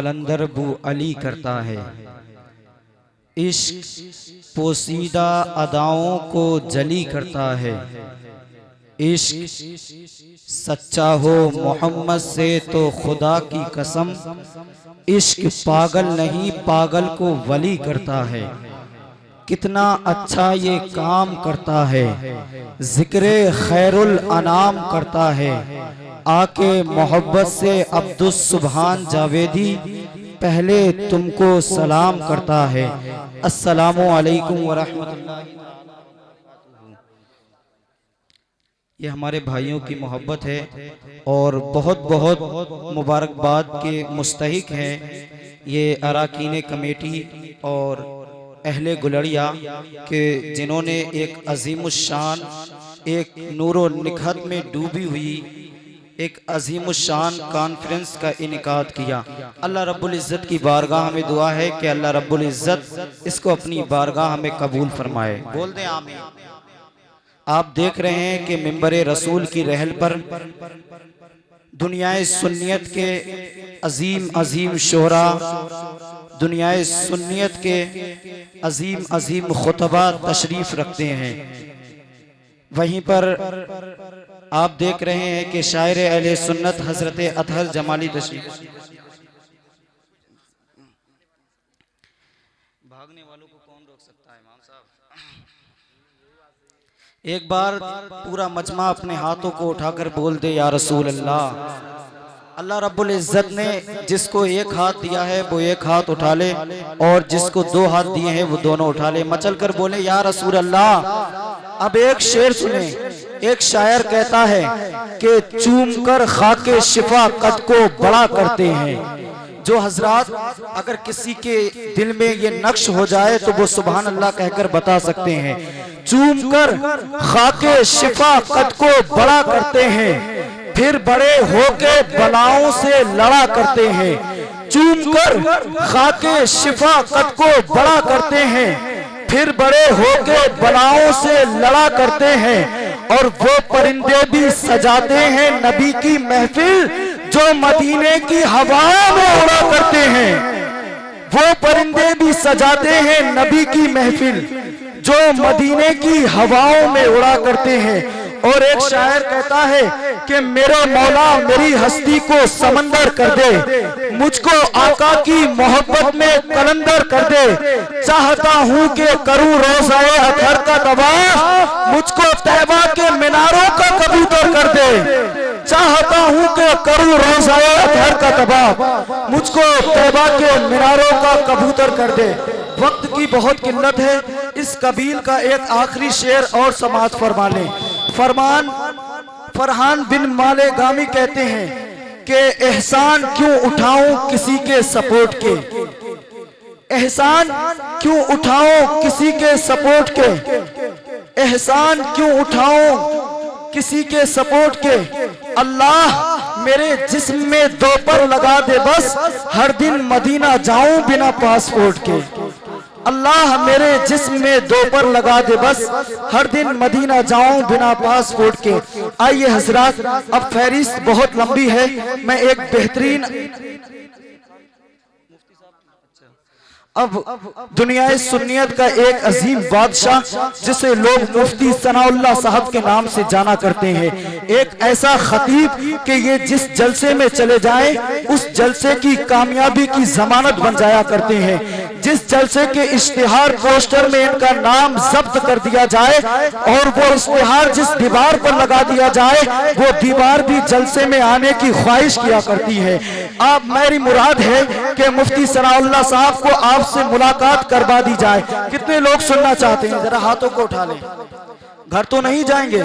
कलंदर बू अली करता है। इश्क पोसीदा अदाओं को जली करता है। इश्क सच्चा हो मोहम्मद से तो खुदा की कसम, इश्क पागल नहीं पागल को वली करता है। कितना अच्छा ये काम करता है, जिक्रे खैरुल अनाम करता है। आके मोहब्बत से अब्दुस सुभान जावेदी पहले तुमको सलाम करता है। अस्सलामु अलैकुम व रहमतुल्लाहि। ये हमारे भाइयों की मोहब्बत है और बहुत बहुत मुबारकबाद के मुस्तहिक हैं ये अराकीन कमेटी और अहले गुलड़िया के, जिन्होंने एक अजीमुशान, एक नूरो निखत में डूबी हुई एक अजीमुशान कॉन्फ्रेंस का इनेकाद किया। अल्लाह रब्बुल इज़्ज़त की बारगाह में दुआ है कि अल्लाह रब्बुल इज़्ज़त इसको अपनी बारगाह में कबूल फरमाए। बोल दें आमीन। आप देख रहे हैं कि मिंबरे रसूल की रहल पर दुनियाए सुन्नियत के अजीम अजीम शोहरा, दुनियाए सुन्नियत के अजीम अजीम खुतबा तशरीफ रखते हैं। वहीं पर आप देख रहे हैं कि शायर अहले सुन्नत हजरत अतहर जमाली तशरीफ। भागने वालों को कौन रोक सकता है इमाम साहब। एक बार पूरा मजमा अपने हाथों को उठाकर बोल दे या रसूल अल्लाह। अल्लाह रब्बुल इज़्ज़त ने जिसको एक हाथ दिया है वो एक हाथ उठा ले, और जिसको दो हाथ दिए हैं वो दोनों उठा ले। मचल कर बोले या रसूल अल्लाह। अब एक शेर सुने। एक शायर कहता है कि चूम कर खाके शिफा कद को बड़ा करते हैं। जो हजरात अगर किसी के दिल में ये नक्श हो जाए तो वो सुभान अल्लाह कहकर बता सकते हैं। चूम कर खाके शिफा कद को बड़ा करते हैं, फिर बड़े होके बलाओं से लड़ा करते हैं। चूम कर खाके शिफा कद को बड़ा करते हैं, फिर बड़े होके बलाओं से लड़ा करते हैं। और वो परिंदे भी सजाते हैं नबी की महफिल जो मदीने की हवाओं में उड़ा करते हैं। वो परिंदे भी सजाते हैं नबी की महफिल जो मदीने की हवाओं में उड़ा करते हैं। और एक शायर कहता है कि मेरे मौला मेरी हस्ती को समंदर कर दे, मुझको आका की मोहब्बत में कलंदर कर दे। चाहता हूँ कि करूँ रोज़ाए अतहर का तवाफ, मुझको तैबा के मीनारों का कबूतर कर दे। चाहता हूँ कि करूँ रोज़ाए अतहर का तवाफ, मुझको तैबा के मीनारों का कबूतर कर दे। वक्त की बहुत किल्लत है, इस कबील का एक आखिरी शेर और समाअत फरमा लें। फरहान बिन माले गामी कहते हैं कि एहसान क्यों उठाऊं किसी के सपोर्ट के, एहसान क्यों उठाऊं किसी के सपोर्ट के, एहसान क्यों उठाऊं किसी के सपोर्ट के। अल्लाह मेरे जिस्म में दो पर लगा दे बस, हर दिन मदीना जाऊं बिना पासपोर्ट के। अल्लाह मेरे जिस्म में दो पर लगा दे बस, हर दिन मदीना जाऊं बिना पासपोर्ट के। आइए हजरात, अब फहरिस्त बहुत लंबी है, मैं एक बेहतरीन अब दुनियाए सुन्नियत का एक अजीम बादशाह जिसे लोग मुफ्ती सनाउल्लाह साहब के नाम से जाना करते हैं, एक ऐसा खतीब कि ये जिस जलसे में चले जाएं उस जलसे की कामयाबी की जमानत बन जाया करते हैं। जिस जलसे के इश्तिहार पोस्टर में इनका नाम जब्त कर दिया जाए और वो इश्तिहार जिस दीवार पर लगा दिया जाए वो दीवार भी जलसे में आने की ख्वाहिश किया करती है। अब मेरी मुराद है कि मुफ्ती सनाउल्लाह साहब को आपसे मुलाकात करवा दी जाए। कितने लोग सुनना चाहते हैं, जरा हाथों को उठा लें। घर तो नहीं जाएंगे?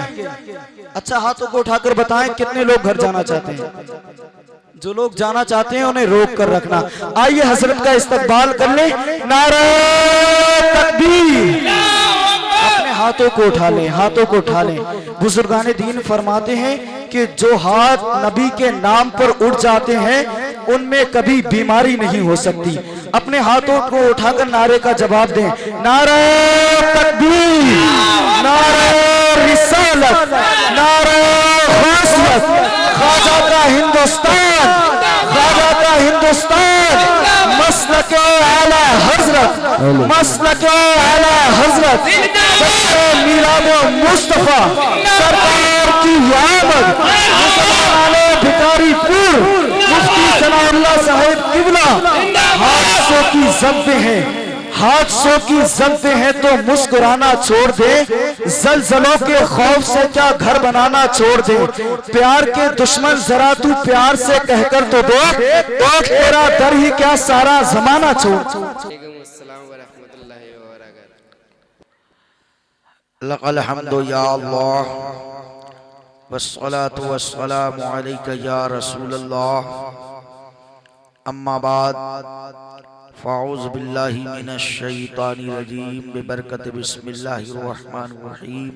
अच्छा, हाथों को उठाकर बताएं कितने लोग घर जाना चाहते हैं। जो लोग जाना चाहते हैं उन्हें रोक कर रखना। आइए हजरत का इस्तकबाल कर ले। नारे तकबीर। अपने हाथों को उठा लें, हाथों को उठा लें। बुजुर्गाने दीन फरमाते हैं कि जो हाथ नबी के नाम पर उठ जाते हैं उनमें कभी बीमारी नहीं हो सकती। अपने हाथों को उठाकर नारे का जवाब दें। नारे तकबीर, नारे रिसालत, नारे खासियत। ख्वाजा का हिंदुस्तान, ख्वाजा का हिंदुस्तान। मसलके आला हजरत, मसलके आला हजरत, मीराब मुस्तफा सरकार की आमद, मुसलमाने भिखारी पीर मुफ्ती सनाउल्लाह साहिब किबला हादसों की ज़ब्तें हैं, हादसों की ज़ब्तें हैं तो मुस्कुराना छोड़ दे, जलजलों के खौफ से क्या घर बनाना छोड़ दे, प्यार के दुश्मन जरा तू प्यार से कहकर तो देख, तेरा दर ही क्या सारा जमाना छोड़। लक़ल हम्दु या अल्लाह वस्सलातु वस्सलामु अलैका या रसूलल्लाह, अम्मा बाद फ़ाऊज़ु बिल्लाहि मिनश शैतानिर रजीम बिबरकति बिस्मिल्लाहिर रहमानिर रहीम।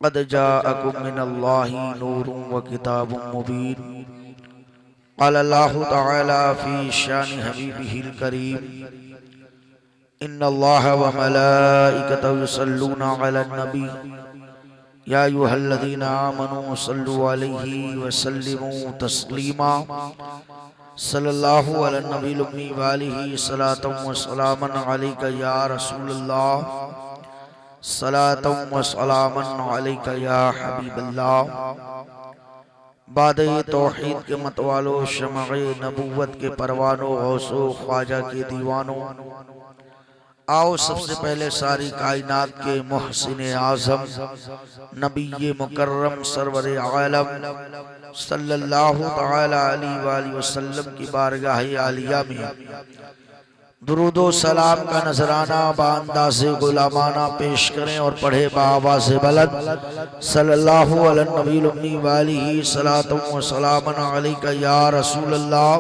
क़द जाअकुम मिनल्लाहि नूरुन व किताबुम मुबीन। क़ाल अल्लाहु तआला फ़ी शानि हबीबिहिल करीम, इन्नल्लाह व मलाइकतहु युसल्लूना अलन नबी या अय्युहल्लज़ीना आमनू सल्लु अलैहि व सल्लिमू तस्लीमा। सल्लल्लाहु अलैहि नबील उम्मी व आलिहि सलातम व सलामन अलैका या रसूलल्लाह, सलातम व सलामन अलैका या हबीबल्लाह। बादे तौहीद के मतवालो, शमग़े नबुव्वत के परवानो, गौसो ख्वाजा के दीवानों, आओ सबसे पहले सारी कायनात के मुहसिन आज़म नबी मुकर्रम सरवर आलम सल्लल्लाहु तआला अलैहि वसल्लम की बारगाह आलिया में दुरूदो सलाम का नजराना बांदाज़े गुलामाना पेश करें और पढ़े बाआवाज़े बुलंद सल्लल्लाहु अलैहि नबील उम्मी व आलिहि सलातम व सलामन अलैका या रसूलल्लाह,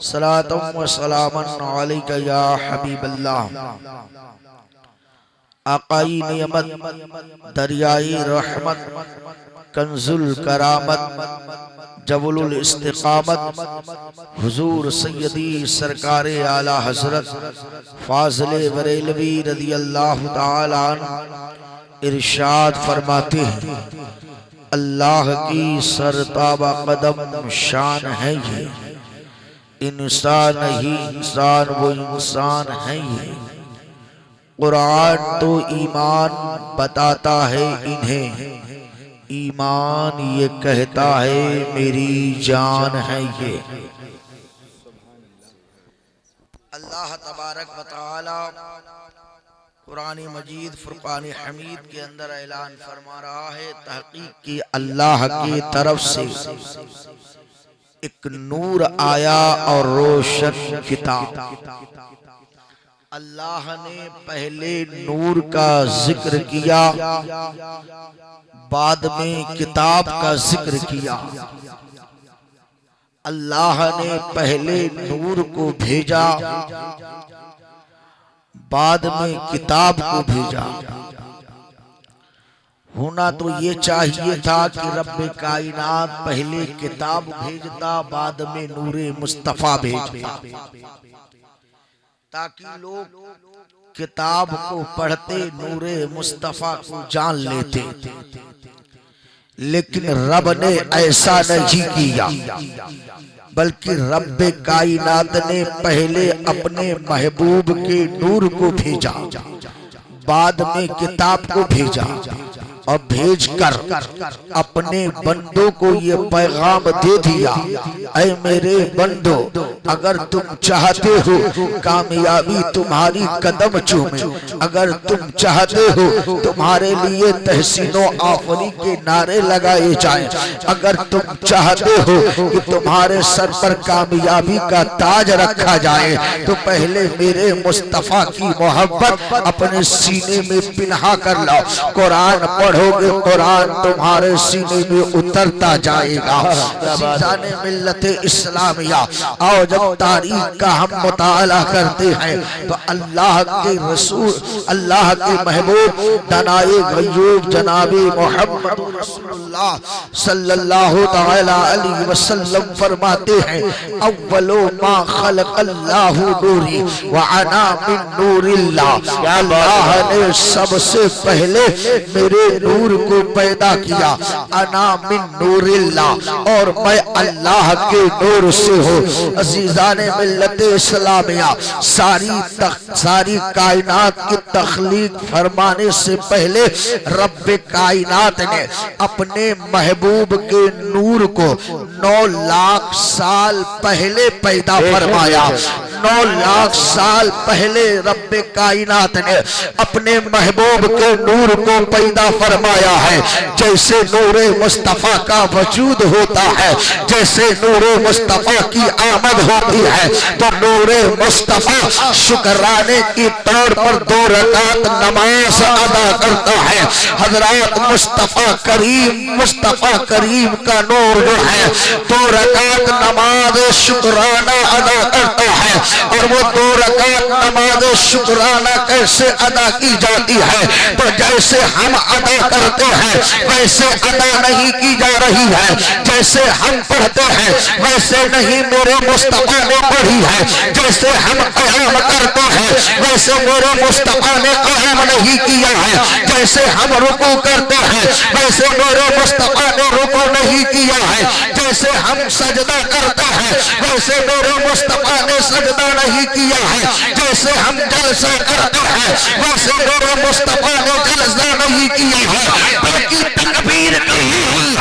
सलातम व सलामन अलैका या हबीबल्लाह। आकाई नियमत, दरियाई रहमत, कंजुल करामत, जबलुल इस्तिकामत, हुजूर सैयदी सरकारे आला हजरत फाज़िले बरेलवी रज़ियल्लाहु ताला अन्हु इरशाद फरमाते हैं, अल्लाह की सरताबा कदम शान है ये, इंसान ही इंसान वो इंसान है ये। कुरान तो ईमान बताता है इन्हें, ईमान ये कहता है मेरी जान है ये। अल्लाह तबारक व तआला कुरान मजीद फुरकान हमीद के अंदर ऐलान फरमा रहा है, तहकीक की अल्लाह की तरफ से एक नूर आया और रोशन किताब। अल्लाह ने पहले नूर का जिक्र किया, बाद में किताब का जिक्र किया। अल्लाह ने पहले नूर को भेजा, बाद में किताब को भेजा। होना तो ये चाहिए था कि रब्बे कायनात पहले किताब भेजता, बाद में नूरे मुस्तफा भेजता, ताकि लोग किताब को पढ़ते नूरे मुस्तफा को जान लेते। लेकिन रब ने ऐसा नहीं किया, बल्कि रब्बे कायनात ने पहले अपने महबूब के नूर को भेजा, बाद में किताब को भेजा और भेजकर अपने बंदों को ये पैगाम दे दिया, ऐ मेरे बंदो, अगर तुम चाहते हो कामयाबी तुम्हारी कदम चूमे, अगर तुम चाहते हो तुम्हारे लिए तहसीनो आफरी के नारे लगाए जाएं, अगर तुम चाहते हो कि तुम्हारे सर पर कामयाबी का ताज रखा जाए, तो पहले मेरे मुस्तफा की मोहब्बत अपने सीने में पिन्हा कर लाओ। कुरान पढ़ोगे, कुरान तुम्हारे सीने में उतरता जाएगा। सीज़ाने मिल्लते इस्लामिया, आओ जब तारीख का हम मुताला करते हैं तो अल्लाह के रसूल, अल्लाह के महबूब दनाए गयूब जनाबी मोहम्मद रसूलुल्लाह सल्लल्लाहु तआला अलैहि वसल्लम फरमाते हैं, अव्वलो मा खलक़ल्लाहु नूरी व अना मिन नूरिल्लाह। अल्लाह ने सबसे पहले मेरे नूर को पैदा किया, अना मिन नूरिल्लाह, और मैं अल्लाह के नूर से हूँ। अजीजान मिल्लत इस्लामिया, सारी कायनात की तख्लीक फरमाने से पहले रब्बे कायनात ने अपने महबूब के नूर को 9 लाख साल पहले पैदा फरमाया। 9 लाख साल पहले रब्बे कायनात ने अपने महबूब के नूर को पैदा फरमाया है। जैसे नूरे मुस्तफा का वजूद होता है, जैसे नूरे मुस्तफा की आमद होती है, तो नूरे मुस्तफा शुक्राने की तौर पर 2 रकात नमाज अदा करता है। हजरत मुस्तफा करीम का नूर जो है 2 रकात नमाज शुक्राना अदा करता है। और वो 2 रकात नमाज शुक्राना कैसे अदा की जाती है? तो जैसे हम अदा करते हैं वैसे अदा नहीं की जा रही है। जैसे हम पढ़ते हैं वैसे नहीं मेरे मुस्तफा ने पढ़ी है। जैसे हम क़याम करते हैं वैसे मेरे मुस्तफा ने क़याम नहीं किया है। जैसे हम रुकू करते हैं वैसे मेरे मुस्तफा ने रुकू नहीं किया है। जैसे हम सजदा करते हैं वैसे मेरे मुस्तफा ने सजदा नहीं किया है। जैसे हम जलसा करते हैं वैसे मेरे मुस्तफा ने जलसा नहीं किया है। बल्कि तकबीर नहीं हुई,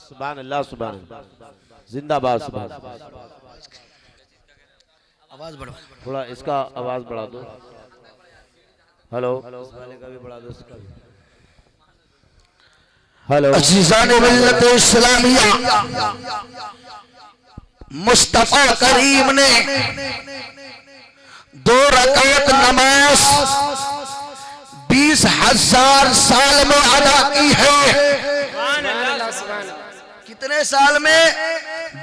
सुभान अल्लाह, सुभान अल्लाह, जिंदाबाद, सुभान। आवाज बढ़ा, थोड़ा इसका आवाज बढ़ा दो। हेलो, इस वाले का भी बढ़ा दो, इसका भी। हेलो। अजीज़ान मिल्लत इस्लामिया, मुस्तफा करीम ने 2 रकात नमाज 20,000 साल में अदा की है। कितने साल में?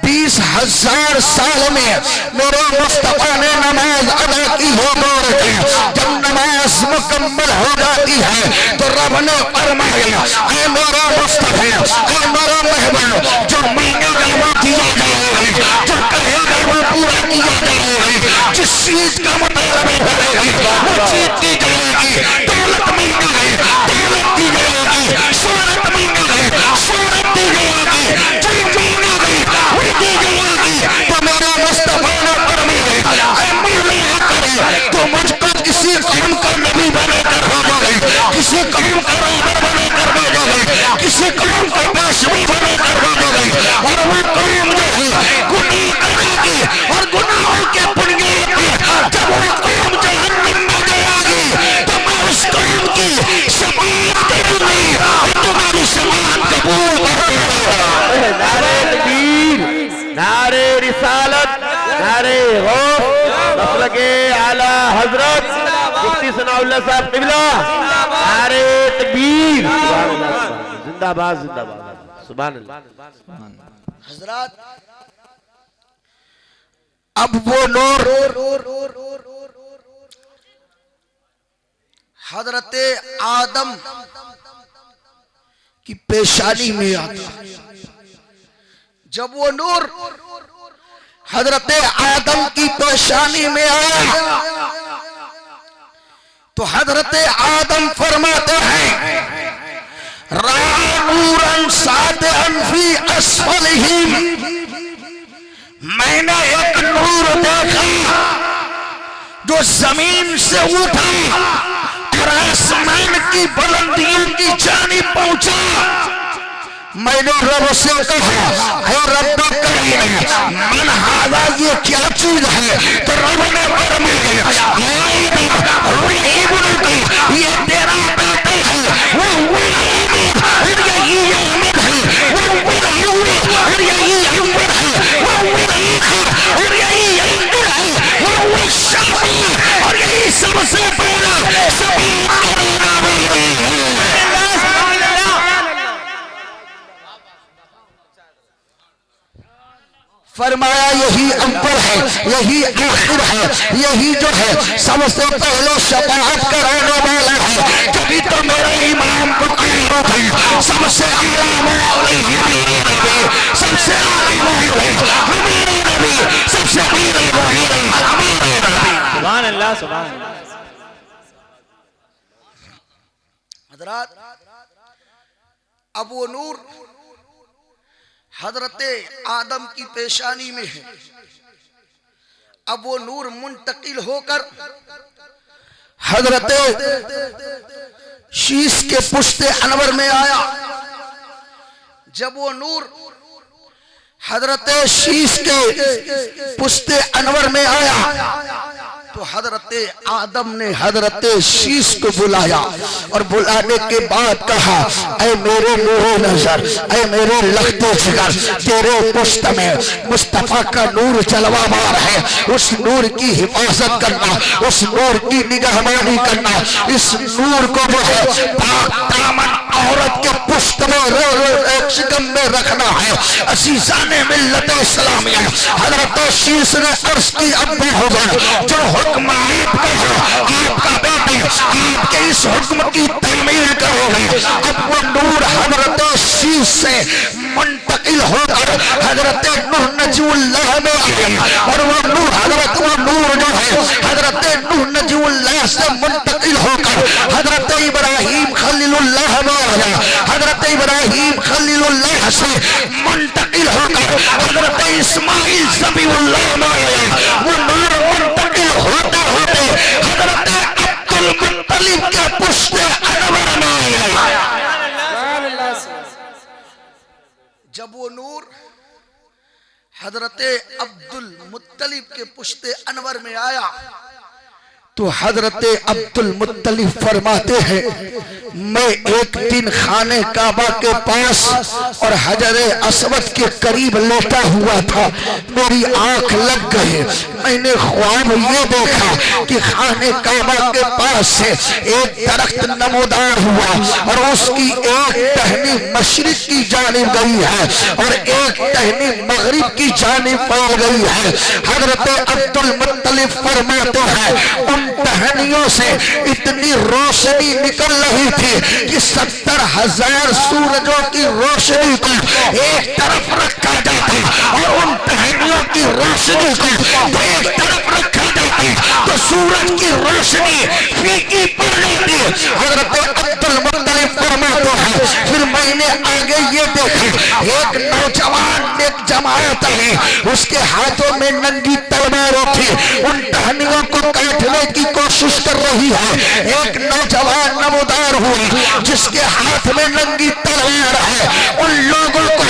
20,000 साल में मेरे मुस्तफा ने नमाज अदा की है 2 रकात। जब नमाज मुकम्मल हो जाती है तो रब ने फरमाया, ऐ मेरा मुस्तफा, ऐ मेरा महबूब, जो मांगेगा वो दिया जाएगा, जो कहेगा वो पूरा किया जाएगा, जिस चीज का मुतालबा करेगा वो चीज दी जाएगी। दौलत मांगा है, दौलत दी जाएगी। शोहरत मांगा है, शोहरत दी जाएगी। जो मांगा है वो दी जाएगी। तो मेरा मुस्तफा ने फरमाया, ऐ मौला करे तो मुझको किसी कौम का नबी बनाकर भेजोगे, किसी कौम का राहबर बनाकर भेजोगे, किसी कौम का पेशवा बनाकर भेजोगे। और वो कौम जो है गुनाह करेगी और गुनाहों के बुनियाद पर जब वो कौम जहन्नम में जाएगी तो मैं उस कौम की शफाअत करूंगी और तुम्हारी शफाअत कबूल करूंगा। नारे तकबीर, नारे रिसालत, नारे गौस, मसलके आला हजरत मुफ्ती सनाउल्लाह साहब क़िबला, नारे तकबीर, जिंदाबाद, जिंदाबाद, सुभान अल्लाह। हजरत, अब वो नूर हजरत आदम की पेशानी में आता। जब वो नूर हजरत आदम की पेशानी में आया तो हजरत आदम फरमाते हैं, रानूरन सादअन फी अस्फलिहिम, मैंने एक नूर देखा जो जमीन से उठा और आसमान की बुलंदियों की जानिब पहुंचा। मैंने रब से कहा, है रब करीम, मन हादा, ये क्या चीज है? तो रब ने फरमाया, ये तेरा बेटा है, वो और यही अहमद है, वो और यही अहमद है, वो और यही अंदर है, वो शाफी और यही सबसे पहला सभी फरमाया यही अव्वल है, यही आखिर है, यही जो है सबसे पहले शफाअत कराने वाला है। तभी तो मेरे इमाम को कहना था सबसे आला मौला हमारे नबी, सबसे आला मौला हमारे नबी, सबसे आला मौला हमारे नबी। सुभान अल्लाह, सुभान अल्लाह। हजरत अबू नूर हजरत आदम की पेशानी में है। अब वो नूर मुंतकिल होकर हजरत शीश के पुश्ते अनवर में आया। जब वो नूर हजरत शीश के पुश्ते अनवर में आया तो हजरत आदम ने हजरत शीश को बुलाया और बुलाने के बाद कहा, ऐ मेरे नूरे नजर, ऐ मेरे लखते जिगर, तेरे पुश्त में मुस्तफा का नूर जलवाबार है। उस नूर की हिफाजत करना, उस नूर की निगहबानी करना, इस नूर को जो है पाक दामन औरत के पुश्त में शिकम में रखना है। असीसाने मिल्लत इस्लामिया हजरत शीश ने अर्ज की, अब भी होगा जो हुक्म आपका है, आपका बेटे आपके इस हुक्म की तामील करोगे। अब वो नूर हजरत शीश से मुंतकिल होकर हजरत नूह नजीउल्लाह में आया और वो नूर जो है हजरत नूह नजीउल्लाह से मुंतकिल होकर हजरत इब्राहिम खलीलुल्लाह में आया। हजरत इब्राहिम खलीलुल्लाह से मुंतकिल होकर हजरत इस्माइल ज़बीहुल्लाह में आया। वो नूर मुंतकिल होते होते हजरत अब्दुल मुत्तलिब के पुश्ते अनवर में आया। जब वो नूर हजरत अब्दुल मुत्तलिब के पुश्ते अनवर में आया तो हजरत अब्दुल मुत्तलिब फरमाते हैं, मैं एक दिन खाने काबा के पास और हजरे अस्वद के करीब लेटा हुआ था। मेरी आंख लग गई। मैंने ख्वाब ये देखा कि खाने काबा के पास से एक दरख्त नमोदार हुआ और उसकी एक टहनी मशरिक की जानिब गई है और एक टहनी मगरिब की जानिब फैल गई है। हजरत अब्दुल मुत्तलिब फरमाते हैं, उन टहनियों से इतनी रोशनी निकल रही थी कि 70,000 सूरजों की रोशनी को एक तरफ रखा जाता और उन टहनियों की रोशनी को एक तरफ रखा जाता तो सूरज की रोशनी फीकी पड़ जाती। हजरत अब्दुल मुत्तलिब फरमाते हैं, फिर मैंने आगे ये देखा एक नौजवान एक जमात है, उसके हाथों में नंगी तलवारें थी, उन टहनियों को काटने की कोशिश कर रही है। एक नौजवान नमोदार हुआ जिसके हाथ में नंगी तलवार है, उन लोगों को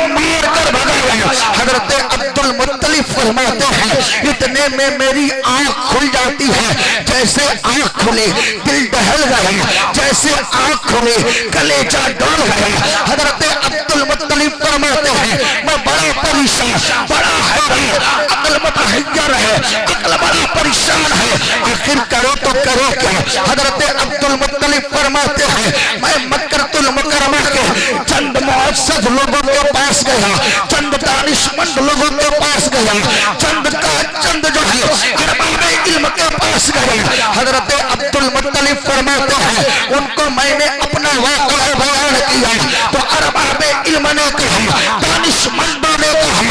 मार कर भगाया। हजरत अब्दुल मुत्तलिब फरमाते हैं, इतने में मेरी आंख खुल जाती है। जैसे आंख खुले दिल दहल गया, जैसे आंख खुले कलेजा डोल गया। हजरत अब्दुल मुत्तलिब फरमाते हैं, मैं बड़ा परेशान, बड़ा हैरान, अक्ल मुतहय्यर है, अक्ल बड़ा परेशान है, आखिर करो तो करो क्या। हजरत अब्दुल मुत्तलिब फरमाते हैं, मैं मक्कतुल मुकर्रमा के चंद मुअज़्ज़ज़ लोगों के पास गया, चंद दानिशमंद लोगों के पास गया, चंद जो है अरबाबे इल्म के पास गया। हजरत अब्दुल मुत्तलिब फरमाते हैं, उनको मैंने अपना वाक़या बयान किया तो अरबाबे इल्म ने कहा, दानिशमंदों ने कहा,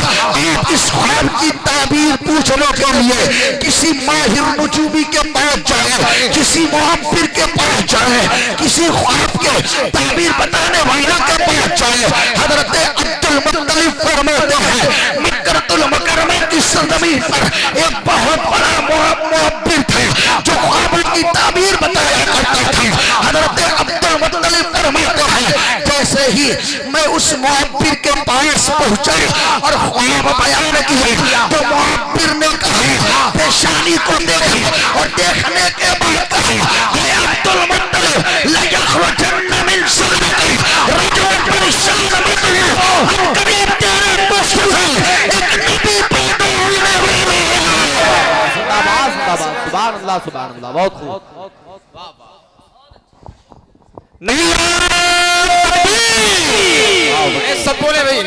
आप इस ख्वाब की ताबीर पूछने के लिए किसी माहिर नुजूमी के पास जाए, किसी मुअब्बिर के पास जाए, किसी ख्वाब के ताबीर बताने वाले के पास जाए। हजरत अब्दुल मुत्तलिब फरमाते हैं, मक्कतुल मुकर्रमा की सरजमीन पर एक बहुत बड़ा मुअब्बिर था जो ख्वाबों की ताबीर बताया करता था। हजरत अब्दुल मुत्तलिब फरमाते हैं, जैसे ही मैं उस मुअब्बिर के पास पहुंचा और ख्वाब बयान किया तो मुअब्बिर ने कहा, पेशानी को देखा और देखने के बाद कहा, अब्दुल मुत्तलिब ला यखरुजन्ना मिन सलबती रजुल परेशान मतलब हम करीब तेरे पुश्त से एक नबी पैदा होने वाला है। सुभान अल्लाह, सुभान अल्लाह, बहुत खूब। नहीं सब बोले भाई,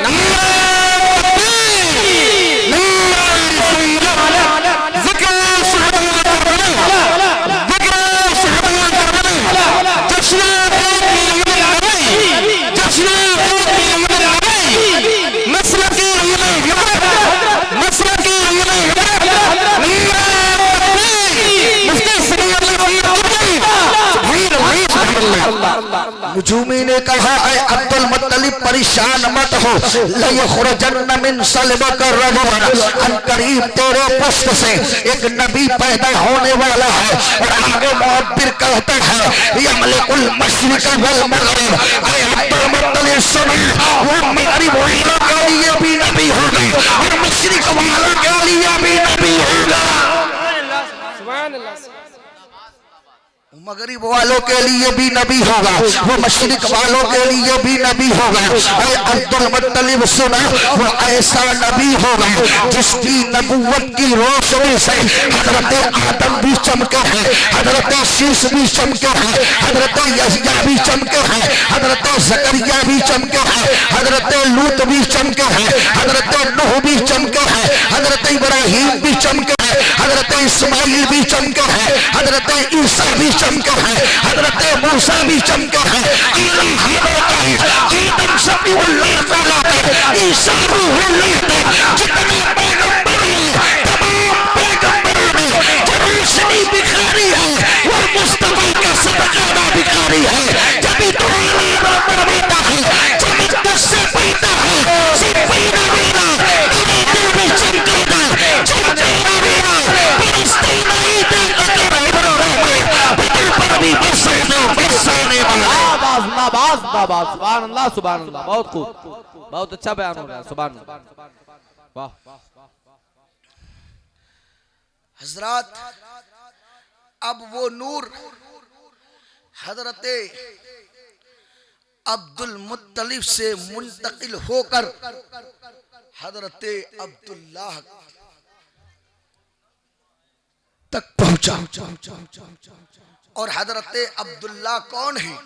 नजूमी ने कहा ऐ अब्दुल मुत्तलिब परेशान मत हो, लयखुरजन्न मिन सलबक रजुलन, अनकरीब तेरे पुष्प से एक नबी पैदा होने वाला है। और आगे मुअब्बिर कहता है यमलिकुल मशरिक वल मगरिब, ऐ अब्दुल मुत्तलिब सुन, वो मगरिब वालों के लिए भी नबी होगा और मशरिक वालों के लिए भी नबी होगा। मगरिब वालों के लिए भी नबी होगा, वो मशरिक वालों के लिए भी नबी होगा। ऐ अब्दुल मुत्तलिब सुना, वो ऐसा नबी होगा जिसकी नबुव्वत की रोशनी से हजरत आदम भी चमके हैं, हजरत शीश भी चमके हैं, हजरत यहया भी चमके हैं, हजरत जकरिया भी चमके हैं, हजरत लूत भी चमके हैं, हजरत नूह भी चमके हैं, हजरत इब्राहिम भी चमके हैं, हजरत इस्माइल भी चमके हैं, हजरत ईसा भी चमके हैं, हजरत मूसा भी चमके हैं, आदम सफीउल्लाह तआला ईसा रूहुल्लाह, जितने पैगंबर हैं तमाम पैगंबरों में जो रोशनी बिखारी है वो मुस्तफा का सदका बिखारी है। जब तो फरमाता है चमक से पैदा है सिपीना मेरा दिल में चमकेगा, चमकेगा मेरा फरिश्ते नहीं देखते बदल पर भी बरसाने वाला। नाबाज नाबाज, सुभान अल्लाह सुभान अल्लाह, बहुत खूब, बहुत अच्छा बयान हो रहा है, सुभान अल्लाह, वाह। हजरत अब वो नूर हजरत अब्दुल मुत्तलिब से मुंतकिल होकर हजरत अब्दुल्लाह तक पहुंचा। और हजरत अब्दुल्लाह कौन है?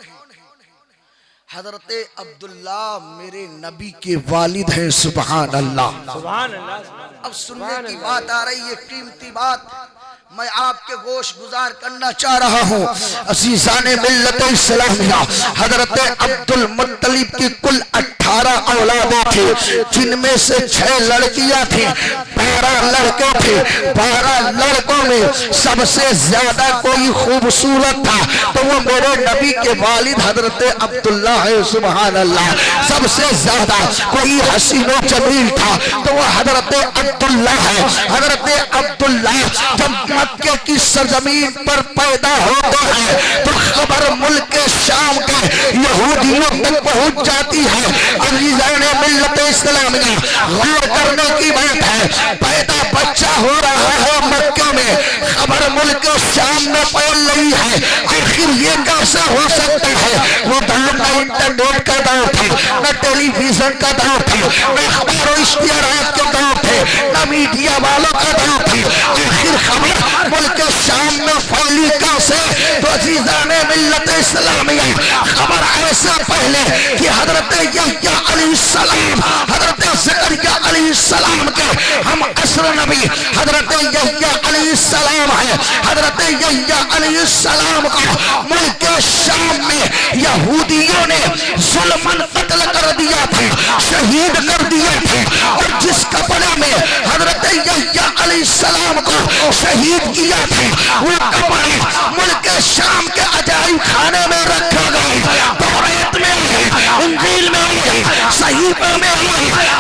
हजरत अब्दुल्ला मेरे नबी के वालिद हैं। सुभान अल्लाह, सुभान अल्लाह। अब सुनने की बात आ रही है, कीमती बात मैं आपके गोश गुजार करना चाह रहा हूँ। अज़ीज़ाने मिल्लत इस्लामिया, हजरत अब्दुल मुत्तलिब की कुल 18 औलादें थी, जिनमें से 6 लड़कियां थी, 12 लड़के थे। 12 लड़कों में सबसे ज्यादा कोई खूबसूरत था तो वो मेरे नबी के वालिद हजरत अब्दुल्ला है। सुभान अल्लाह। सबसे ज्यादा कोई हसीन व जमील था तो वो हजरत अब्दुल्ला है। हजरत अब्दुल्ला जब मक्के की सरजमीन पर पैदा होता है तो खबर मुल्क के शाम के यहूदियों तक पहुंच जाती है। अज़ीज़ाने मिल्लत इस्लामिया, गौर करने की बात है, पैदा बच्चा हो रहा है मक्के में, खबर मुल्क के शाम में फैल रही है। आखिर ये कैसा हो सकता है? वो दौर न इंटरनेट का दौर था, न टेलीविजन का दौर था, न अखबार इश्तिहारात के दौर थे, न मीडिया वालों का दौर था। आखिर खबर मुल्क के शाम में फैली कैसे? तो अज़ीज़ाने मिल्लत इस्लामिया, खबर ऐसे पहले कि हजरत यहया अलैहिस्सलाम, हजरत ज़करिया अलैहिस्सलाम के हम असर नबी हजरत यहया अलैहिस्सलाम है। हजरत यहया अलैहिस्सलाम को मुल्क के शाम में यहूदियों ने जुल्मन कत्ल कर दिया था, शहीद कर दिया था। और जिस कपड़े में हजरत यहया अलैहिस्सलाम को शहीद किया था वो कपड़ा मुल्क के शाम के अजाइब खाने में रखा गया। तौरात में है, इंजील में है, सहीफा में है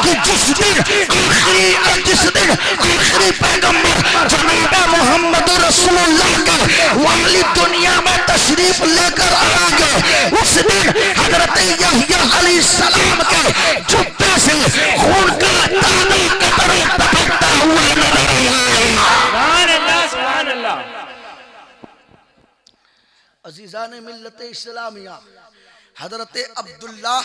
कि जिस दिन आखिरी पैगंबर जनाब मोहम्मद रसूलुल्लाह के वालिद दुनिया में तशरीफ लेकर आएंगे, उस दिन हजरत यहया अलैहिस्सलाम के जुब्बे से खून का दाना कतरा टपकता हुआ नजर आएगा। सुभान अल्लाह। अज़ीज़ाने मिल्लत इस्लामिया, हजरत अब्दुल्ला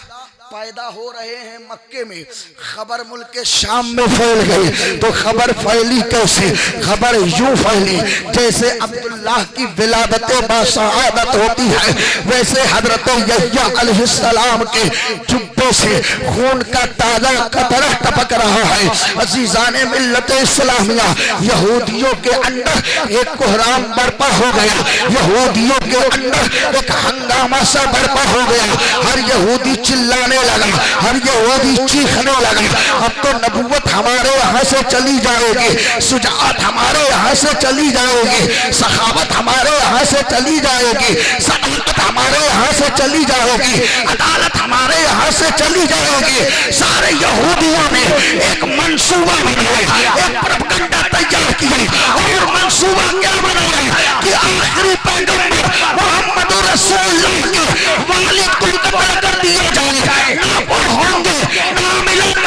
पैदा हो रहे हैं मक्के में, खबर मुल्क के शाम में फैल गई। तो खबर फैली कैसे? खबर यूं फैली जैसे अब्दुल्ला की विलादत बासआदत होती है, वैसे हजरत यहया अलैहिस्सलाम के जुब्बे से खून का ताजा कतरा टपक रहा है। अज़ीज़ाने मिल्लत इस्लामिया, यहूदियों के अंदर एक कोहराम बर्पा हो गया, यहूदियों के अंदर एक हंगामा सा बर्पा हो गया। हर यहूदी चिल्लाने लगा, हर यहूदी चीखने लगा, अब तो नबुव्वत हमारे यहाँ से चली जाएगी, सुजात हमारे यहाँ से चली जाएगी, सखावत हमारे यहाँ से चली जाएगी, सदाकत हमारे यहाँ से चली जाएगी, अदालत हमारे यहाँ से चली जाएगी। सारे यहूदियों ने एक मंसूबा बनाया, एक प्रोपगेंडा तैयार किया और मंसूबा क्या बनाया कि आखिरी पैगंबर मोहम्मद रसूलुल्लाह के वालिद को कत्ल कर दिया जाए। ना होंगे ना मिलेंगे,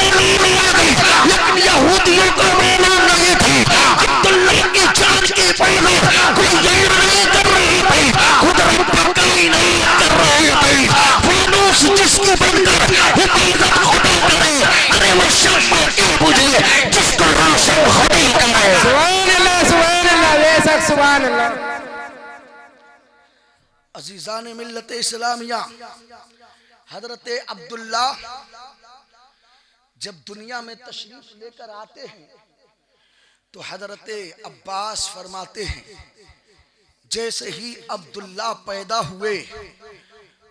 लेकिन यहूदियों को मालूम नहीं थी अब्दुल्ला की जान की पहले कोई ये नहीं कर रहे थे, खुद रब का इनाम कर रहे थे। फानूस जिसकी बनकर हिफाजत खुदा करे, अरे वो शम्मा क्यों बुझे जिसको रोशन खुदा करे। सुभान अल्लाह बेशक सुभान अल्लाह। अजीजान मिल्लत इस्लामिया, हजरत अब्दुल्ला जब दुनिया में तशरीफ लेकर आते हैं तो हजरत अब्बास फरमाते हैं जैसे ही अब्दुल्ला पैदा हुए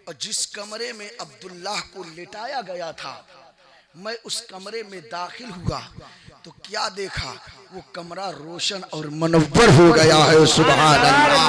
और जिस कमरे में अब्दुल्ला को लिटाया गया था, मैं उस कमरे में दाखिल हुआ तो क्या देखा, वो कमरा रोशन और मनव्वर हो गया है। सुभान अल्लाह।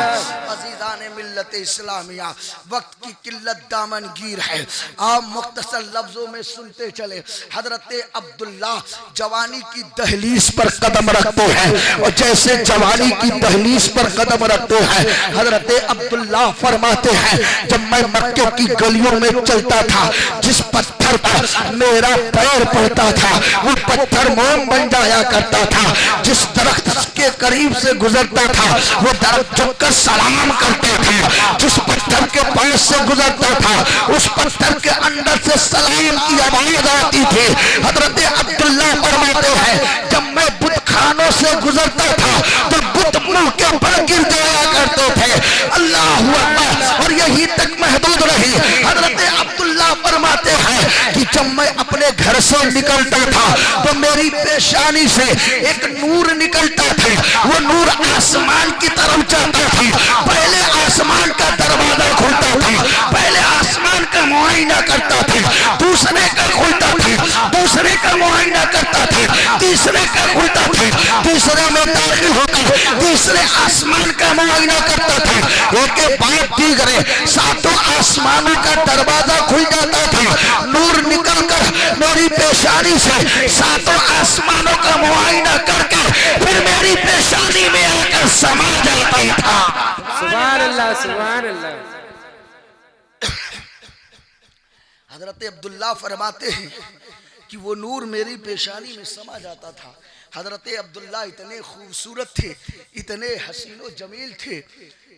अज़ीज़ान मिल्लत इस्लामिया, वक्त की किल्लत दामनगीर है, आप मुख्तसर लफ्जों में सुनते चले। हजरत अब्दुल्ला जवानी की दहलीज पर कदम रखते हैं और जैसे जवानी की दहलीज पर कदम रखते हैं, हजरत अब्दुल्ला फरमाते हैं जब मैं मक्के की गलियों में चलता था, जिस पत्थर पर मेरा पैर पड़ता था वो पत्थर मोम बन जाया करता था। जिस दरख्त के करीब से गुजरता था वो दरख्त झुककर सलाम करता था। जिस पत्थर के पास से गुजरता था उस पत्थर के अंदर से सलाम की आवाज आती थी। हजरत अब्दुल्ला फरमाते हैं जब मैं बुत खानों से गुजरता था तो बुत मुंह के ऊपर गिर जाया करते थे। अल्लाहू अकबर। और यही तक महदूद रही। हजरत अब्दुल्ला फरमाते हैं कि जब मैं अपने घर से निकलता था तो मेरी पेशानी से एक नूर निकलता था, वो नूर आसमान की तरफ जाता था। पहले आसमान का दरवाजा खुलता था, पहले आसमान का मुआयना करता था, दूसरे का खुलता था, दूसरे का मुआयना करता था, तीसरे का खुलता था, तीसरे में दाखिल होकर तीसरे आसमान का मुआयना करता था। एक बाद दीगरे सातों आसमानों का दरवाजा खुल जाता था, नूर निकलकर मेरी पेशानी से सातों आसमानों का मुआयना करके फिर मेरी पेशानी में आकर समा जाता था। सुभान अल्लाह सुभान अल्लाह। हजरत अब्दुल्ला फरमाते हैं कि वो नूर मेरी पेशानी में समा जाता था। हजरत अब्दुल्ला इतने खूबसूरत थे, इतने हसीनो जमील थे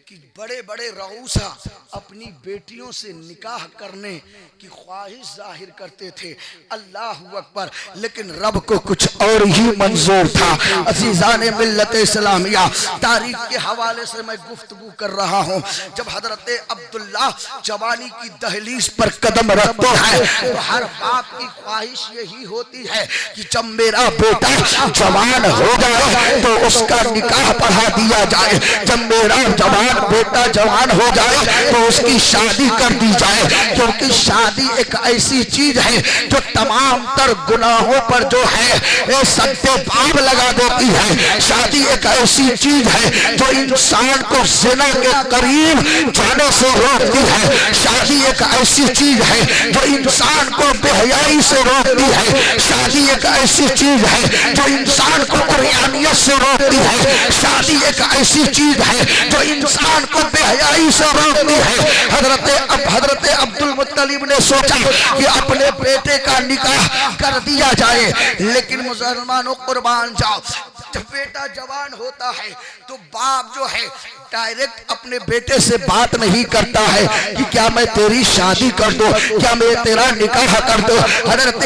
कि बड़े बड़े रऊसा अपनी बेटियों से निकाह करने की ख्वाहिश जाहिर करते थे। अल्लाहू अकबर। लेकिन रब को कुछ और ही मंजूर था। अज़ीज़ान मिल्लत इस्लामिया, तारीख के हवाले से मैं गुफ्तगू कर रहा हूँ। जब हजरत अब्दुल्ला जवानी की दहलीज पर कदम रखते हैं तो हर बाप की ख्वाहिश यही होती है कि जब मेरा बेटा जवान हो जाए तो उसका निकाह पढ़ा दिया जाए, जब मेरा जवान बेटा जवान हो जाए तो उसकी शादी कर दी जाए। क्योंकि शादी एक ऐसी चीज है जो तमाम तर गुनाहों पर जो है सद्दे बाब लगा देती है। शादी एक ऐसी चीज है जो इंसान को ज़िना के करीब जाने से रोकती है। शादी एक ऐसी चीज है जो इंसान को बेहयाई से रोकती है। शादी एक ऐसी चीज है जो इंसान को कुर्बानियत से रोकती है। शादी एक ऐसी चीज है जो इंसान को बेहयाई से रोकती है। हजरत अब्दुल मुत्तलिब ने सोचा कि अपने बेटे का निकाह कर दिया जाए, लेकिन मुसलमानों कुर्बान जाओ, जब बेटा जवान होता है तो बाप जो है डायरेक्ट अपने बेटे से बात नहीं करता है कि क्या मैं तेरी शादी कर दूं, क्या मैं तेरा निकाह कर दूं। हजरत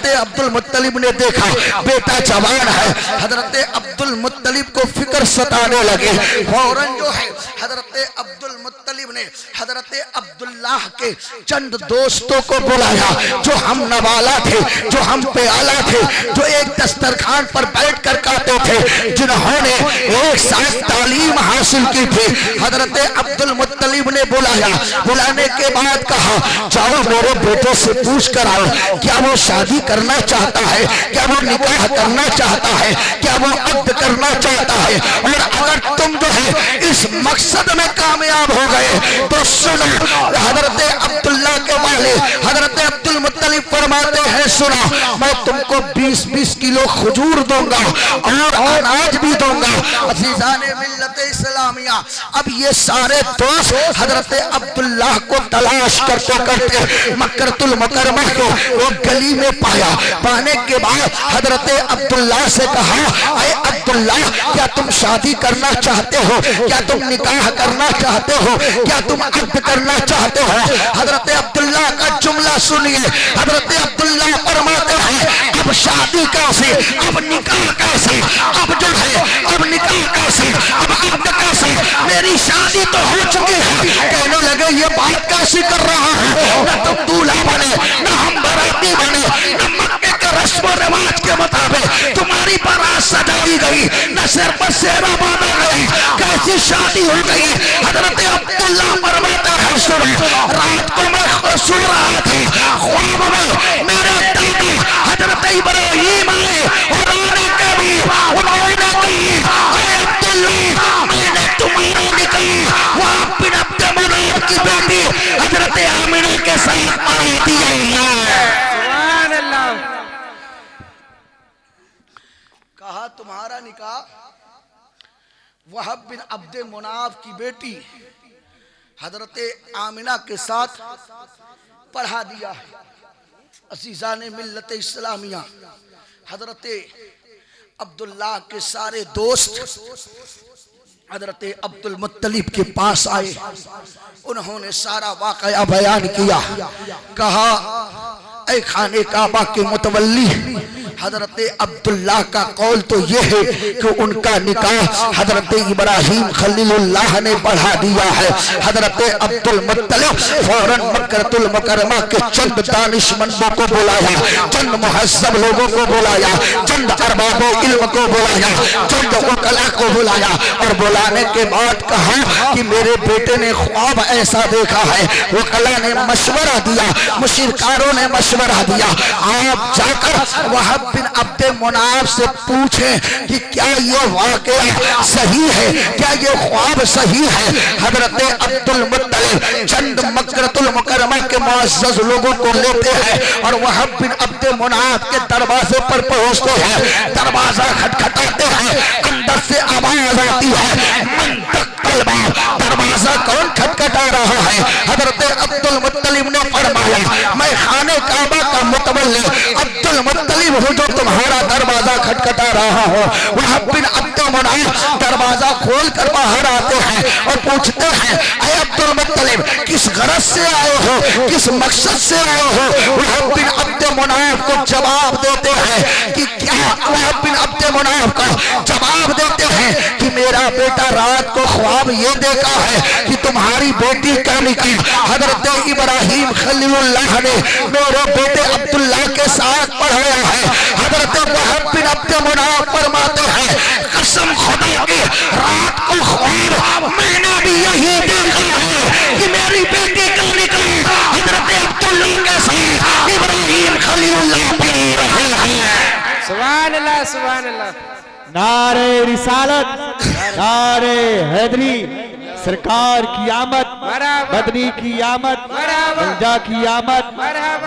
अब्दुल मुत्तलिब ने देखा बेटा जवान है। हजरत अब्दुल मुत्तलिब को फिक्र सताने लगे। फौरन जो है हजरत अब्दुल मुत्तलिब ने हजरत अब्दुल्लाह के चंद दोस्तों को बुलाया जो हम नवाला थे, जो हम प्याला थे, जो एक दस्तरखान पर बैठ कर खाते थे, जिन्होंने एक साथ तालीम हासिल की थी। हजरत अब्दुल मुत्तलिब ने बुलाया, बुलाने के बाद कहा जाओ मेरे बेटे से पूछ कर आओ क्या वो शादी करना चाहता है, क्या वो निकाह करना चाहता है, क्या वो अब्द करना चाहता है। और अगर तुम जो है इस मकसद में कामयाब हो गए तो सुनो, हजरत अब्दुल्ला के वाले हजरत अब्दुल मुत्तलिब फरमाते हैं, सुनो मैं तुमको 20-20 किलो खजूर दूंगा और अनाज भी दूंगा। अजीजाने मिल्लत इस्लामिया, अब ये सारे दोस्त हजरत अब्दुल्ला को तलाश करते करते मक्कतुल मुकर्रमा को वो गली में पाया। पाने के बाद हजरत अब्दुल्ला से कहा, अरे अब्दुल्ला क्या तुम शादी करना चाहते हो, क्या तुम निकाह करना चाहते हो, क्या तुम अक़्द करना चाहते हो? हजरत अब्दुल्ला का जुमला सुनिए। हजरत अब्दुल्ला फरमाते हैं, अब शादी कैसे, अब निकाह कैसे, अब जो है अब निकाह कैसे, अब अक़्द कैसे, मेरी शादी तो हो चुकी है। कहने लगे ये बात कैसी कर रहा है, न तुम दूल्हा बने न हम बाराती बने, न मक्के के रस्म रिवाज के मुताबिक तुम्हारी बारात सजाई गई, न सिर पर सेहरा बांधा गई, कैसी शादी हो गई। हजरत अब्दुल्ला फरमाता है, रात को मैं सो रहा था, ख्वाब में मेरे दादा हजरत इब्राहिम आए और आने के भी उन्होंने कही, अब्दुल्ला मैंने तुम्हारा निकाह वहां बिन अब्द मनाफ की बेटी हजरत आमिना के साथ पढ़ा दिया। सुभान अल्लाह। कहा तुम्हारा निकाह वहाब बिन अब्द मुनाफ की बेटी हजरत आमिना के साथ पढ़ा दिया है। अजीज़ाने मिल्लत इस्लामिया, हजरत अब्दुल्ला के सारे दोस्त हजरत अब्दुल मुत्तलिब के पास आए। उन्होंने सारा वाकया बयान किया। कहा, ऐ खाने काबा के मुतवल्ली, हजरत अब्दुल्ला का कौल तो ये है कि उनका निकाह हजरत इब्राहिम खलीलुल्लाह ने बढ़ा दिया है। हजरत अब्दुल मुत्तलिब फौरन मक्कतुल मुकर्रमा के चंद दानिशमंदों को बुलाया, चंद मुहज्जब लोगों को बुलाया, चंद अरबाबो इल्म को बुलाया, चंद उकला को बुलाया और बुलाने के बाद कहा कि मेरे बेटे ने ख्वाब ऐसा देखा है। उकला ने मशवरा दिया, मुशिरकारों ने मशवरा दिया, आप जाकर वहां बिन अब्द मुनाफ से पूछें कि क्या ये वाकया सही है, क्या ये ख्वाब सही है। हजरत अब्दुल मुत्तलिब चंद मक्कतुल मुकर्रमा के मुअज़्ज़ज़ लोगों को लेते हैं और वहां बिन अब्द मुनाफ के दरवाजे पर पहुंचते हैं। दरवाजा खटखटाते हैं, अंदर से आवाज आती है, मन तक कलबा। दरवाजा कौन खटखटा रहा है? हजरत अब्दुल मुत्तलिब ने फरमाया, मैं खाने काबा का मुतवल्ली अब्दुल मुत्तलिब हूँ जो तुम्हारा दरवाजा खटखटा रहा हो। वहां बिन अब्द मुनाफ दरवाजा खोल कर बाहर आते हैं और पूछते हैं, ऐ अब्दुल मुत्तलिब किस गरज से आए हो, किस मकसद से आए हो? वहां बिन अब्द मुनाफ को जवाब देते हैं कि क्या, वहां बिन अब्द मुनाफ का जवाब देते हैं कि मेरा बेटा रात को ख्वाब ये देखा है कि तुम्हारी बेटी का निकाह हजरत इब्राहिम खलीलुल्लाह ने मेरे बेटे अब्दुल्ला के साथ पढ़ाया है। हजरत वहाब बिन अब्द मुनाफ फरमाते हैं, कसम खुदा की रात को ख्वाब मैंने भी यही देखा है कि मेरी बेटी का निकाह हजरत अब्दुल्ला के साथ इब्राहिम खलीलुल्लाह पढ़ रहा है। सुभान अल्लाह, सुभान अल्लाह। नारे रिसालत, नारे हैदरी, सरकार की आमद, बदनी की आमद, गंजा की आमद,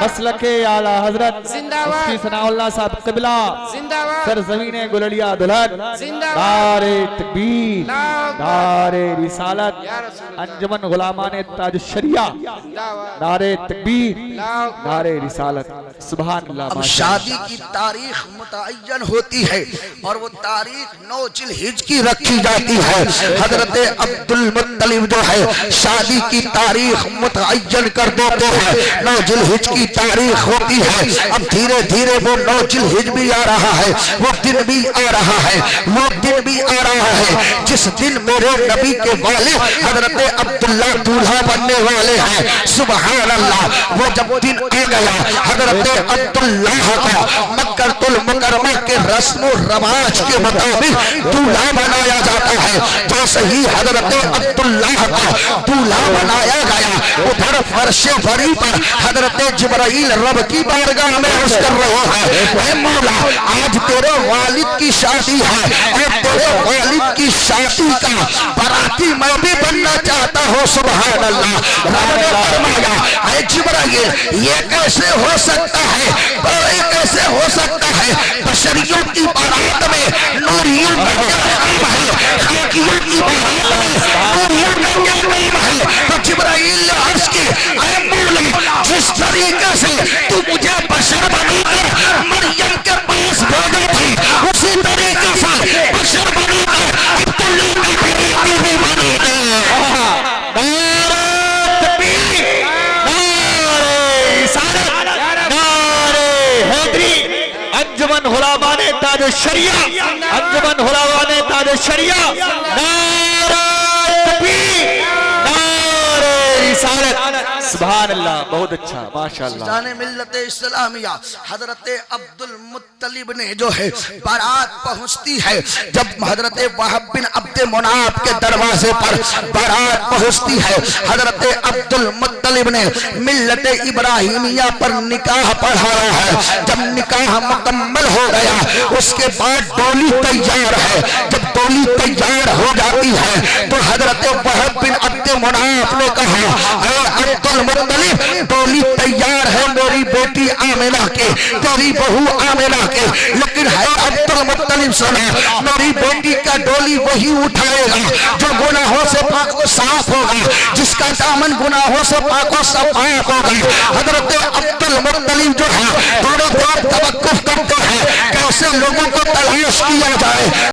मसलके आला हजरत मुफ्ती सनाउल्लाह साहब क़िबला सरज़मीने गुलड़िया दुल्हन, नारे तकबीर, नारे रिसालत, अंजुमन गुलामाने ताज शरिया, नारे तकबीर, नारे रिसालत। सुभान अल्लाह। अब शादी की तारीख मुतअय्यन होती है और वो तारीख 9 जिलहिज की रखी जाती है। हजरत अब्दुल मुत्तलिब जो है शादी की तारीख मुतअय्यन कर देते हैं, 9 जिलहिज की तारीख होती है। अब धीरे धीरे वो 9 जिलहिज भी आ रहा है, वो दिन भी आ रहा है, वो दिन भी आ रहा है जिस दिन मेरे नबी के वाले हजरत अब्दुल्ला दूल्हा बनने वाले हैं। सुभान अल्लाह। वो जब दिन आ गया, हजरत अब्दुल्ला का मक्कतुल मुकर्रमा के रस्म रवाज के मुताबिक दूल्हा बनाया जाता है। जैसे ही हजरत अब्दुल्ला का दूल्हा बनाया गया, उधर फर्शे बरी पर हजरत जिब्राइल रब की बारगाह में अर्ज़ कर रहे हैं, ऐ मौला आज तेरे वालिद की शादी है और तेरे वालिद की शादी का बारात साथी मैं भी बनना चाहता हूँ। सुभान अल्लाह। रब ने फरमाया, ऐ जिब्राइल ये कैसे हो सकता है, ये कैसे हो सकता है? बशरियों की बारात में नूरियों का जन्म है, खाकियों की बारात में नूरियों का जन्म है। तो जिब्राइल ने अर्ज की, ऐ मौला जिस तरीके से तू मुझे बशर बनाकर मरियम के पास भेजी थी, उसी तरीके से बशर बनाकर अब्दुल्ला की बेटी भी बनी है। अंजुमन हुलाबाने ताज शरिया, अंजुमन हुलाबाने ताज शरिया, नारे तकबीर, नारे रिसालत। सुभान अल्लाह, बहुत अच्छा, माशाअल्लाह। जाने मिल्लत इस्लामिया हजरत अब्दुल मुत्तलिब ने जो है बारात पहुंचती है। जब हजरत वहाब बिन अब्द मुनाफ के दरवाजे पर बारात पहुंचती है, हजरत अब्दुल मुत्तलिब ने मिल्लत इब्राहिमिया पर निकाह पढ़ाया है। जब निकाह मुकम्मल हो गया, उसके बाद डोली तैयार है। जब डोली तैयार हो जाती है तो हजरत वहाब बिन अब्द मुनाफ ने कहा, अब्दुल मुत्तलिब डोली तैयार है मेरी बेटी आमिना के, तेरी बहू आमिना के, लेकिन है अब्दुल मुत्तलिब सुना, मेरी बेटी का डोली वही उठाएगा जो गुनाहों से पाक व साफ होगा, जिसका दामन गुनाहों से पाक व साफ होगा। हजरत अब्दुल मुत्तलिब जो है थोड़ा बहुत तवक्कुफ करते हैं कैसे लोगों को तलाश किया जाए।